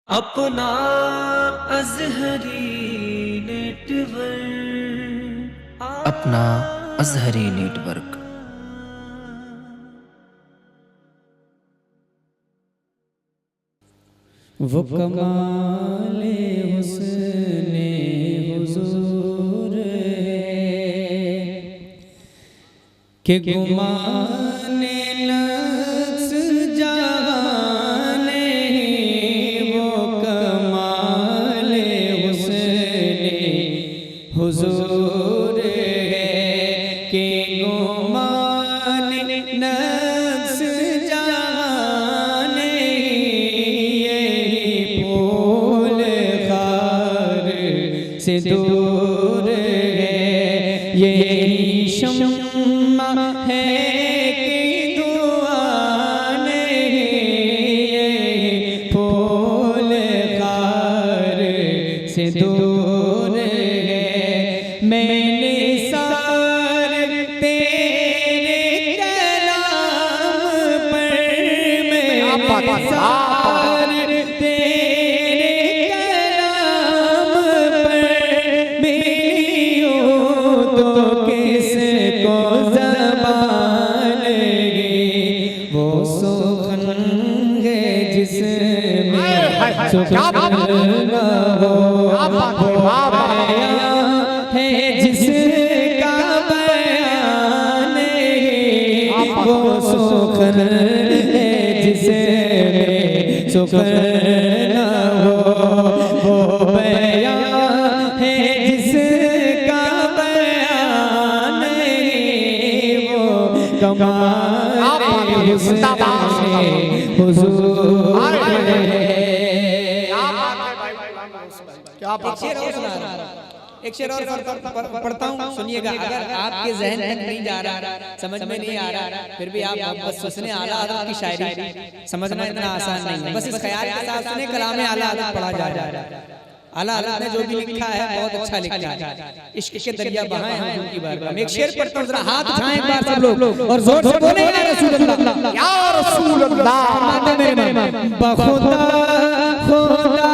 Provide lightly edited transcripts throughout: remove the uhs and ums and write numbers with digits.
अपना अज़हरी नेटवर्क अपना अज़हरी नेटवर्क। वो कमाले हुस्ने हुजूर है कि गुमाने नफ्स जाने वो कमाले हुस्ने हुजूर है कि गुमाने नफ्स जाने से दूर है यही शम्मा है कि दुआ नहीं ये फूल खार से दूर है। मैंने सार तेरे कलाम पर मैंने सार है जिसका बयान वो सुखन है जिसमें सुखन हो वो बयान है जिसका बयान वो कमाल हुजूर है। एक शेर और पढ़ता हूँ, सुनिएगा। अगर आपके जहन तक नहीं जा रहा, समझ में नहीं आ रहा, फिर भी आप बस सुने आला हज़रत की शायरी, समझना इतना आसान नहीं है। बस इस ख्याल के साथ सुने कलाम आला हज़रत पढ़ा जा रहा है। आला हज़रत ने जो भी लिखा है बहुत अच्छा लिखा है। इश्क के दरिया बहाए हैं हुजूर की बारगाह में। एक शेर पढ़ता हूँ, जरा हाथ उठाएं एक बार सब लोग और जोर से बोले या रसूल अल्लाह, या रसूल अल्लाह। मेरे बखुदा खुदा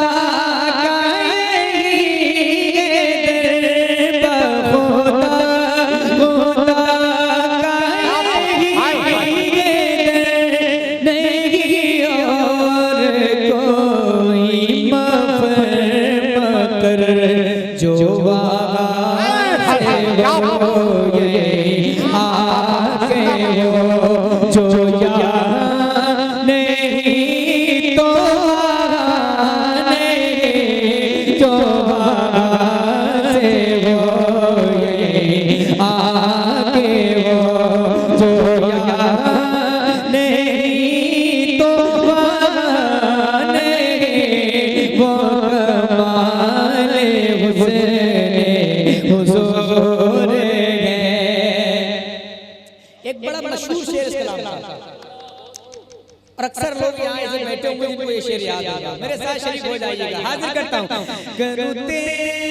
और अक्सर लोग यहाँ ऐसे बैठे होंगे जिनको ये शेर याद होगा। मेरे साथ शरीक हो जाइएगा। हाजिर करता हूँ। करूँ तेरे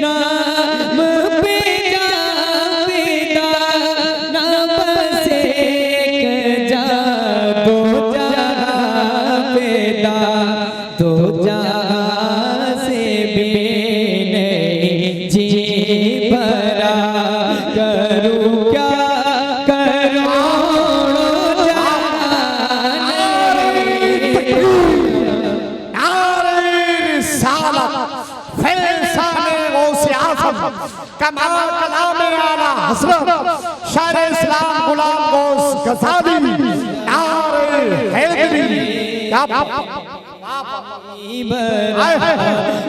नाम पे जा पिता नाम से जा दो जा पिता दो जा से भी नहीं जी भरा करूं क्या करूं कमाल कलाम आला हज़रत शायर इस्लाम गुलाम गौस गज़ाली नारे हैदरी। क्या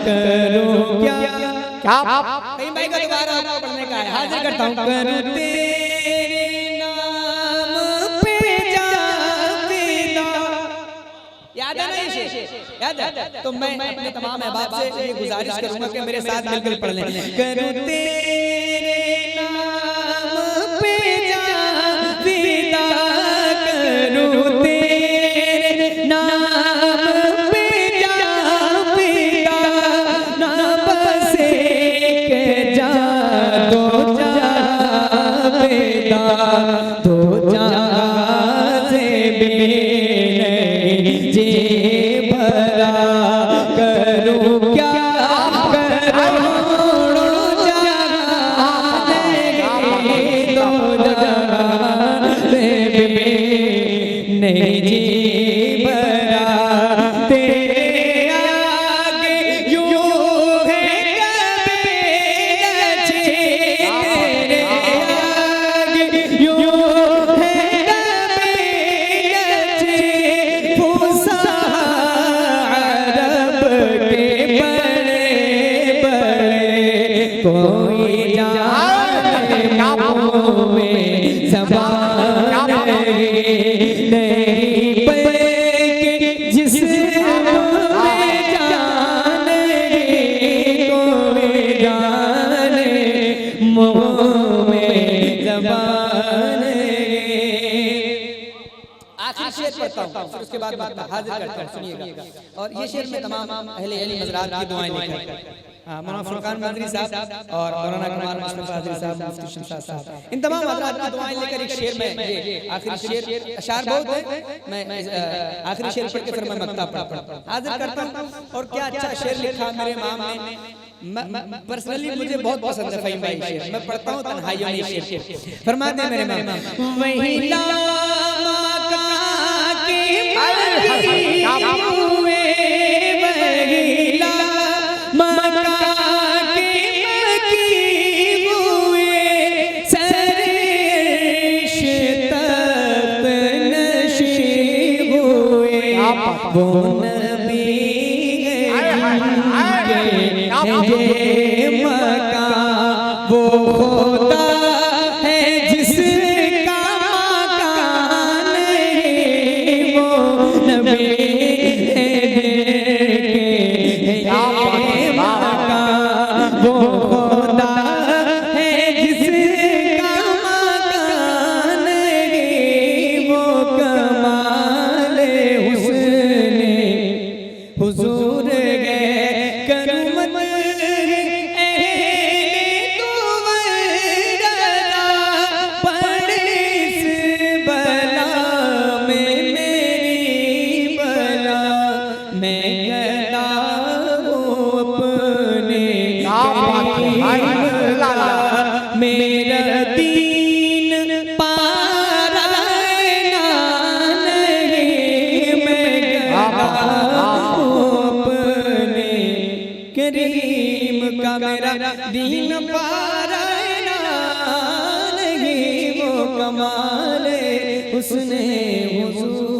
करूं क्या क्या कहीं भाई का दोबारा पढ़ने का है। हाजिर करता हूँ। करूं तेरे नाम पे जा पिता, याद है ना ये शेर? याद है? तो मैं अपने तमाम अहबाब से ये गुजारिश करूंगा कि मेरे साथ मिलकर पढ़ लें। करूं तेरे नाम पे जा पिता करूं तेरे नाम पे जा पिता नाम से के जा दो जा पिता देता तो जहाँ से भी नहीं जी भरा करूँ क्या करोड़ों जहाँ देगी तो जहाँ से भी नहीं जी भरा तेरे आगे यूं है कभी अच्छे तेरे आगे यूं है कभी अच्छे फूसा अरब के बड़े बड़े कोई जाने मुँह में ज़बान नहीं पैके जिसमें जाने कोई जाने मुँह में ज़बान आखिरी शेर पढ़ता हूँ फिर उसके बाद हाजिर करता हूँ सुनिएगा और ये शेर में तमाम अहले हज़रात की दुआएं लिखी हैं मौलाना फुरकान मंदरी साहब और मौलाना कमाल मुस्तफा हाजिरी साहब मुफ्ती शमशाद साहब इन तमाम हज़रात की दुआएं लेकर एक शेर में ये आखिरी शेर अशार बहुत है मैं आखिरी शेर पढ़ के फिर मैं मक्ता पढ़ता हूँ हाजिर करता हूँ और क्या अच्छा शेर लिखा मेरे इमाम ने पर्सनली मुझे बहुत पसंद है फ़हीम भाई शेर मैं पढ़ता हूँ तन्हाइयों में शेर फरमाते हैं मेरे इमाम वही लामा का के मरी हुए वही लामा वो नबी है ये मकान वो होता है जिसका मकान नहीं वो नबी है ये मकान वो होता है जिसका मकान नहीं वो कमाल हुजूर गए करमत पड़े इस बला में मेरी बला मैं कहता हूँ अपने मेरा दीन पारा नहीं मैं कहता करीम का मेरा दीन पारा नहीं वो कमाल उसने हुजूर